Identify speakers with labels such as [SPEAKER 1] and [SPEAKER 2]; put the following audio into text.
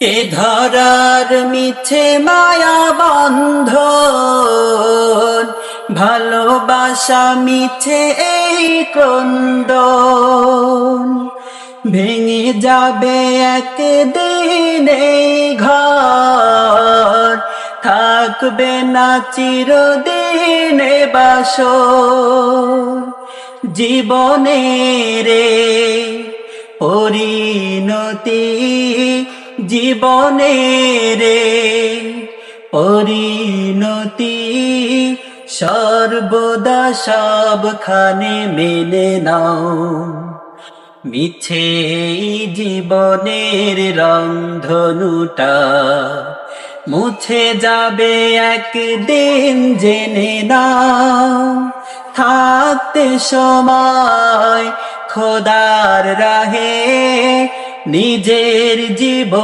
[SPEAKER 1] এ ধরার মিছে মায়া বন্ধন, ভালোবাসা মিছে এই ক্রন্দন, ভেঙে যাবে একদিন এই ঘর, থাকবে না চিরদিন এ বাসর। জীবনের পরিণতি, জীবনের পরিণতি, সর্বদা সবখানে মেনে নাও। মিছে জীবনের রংধনুটা মুছে যাবে একদিন জেনে নাও। থাকতে সময় খোদার রাহে নিজের জীবন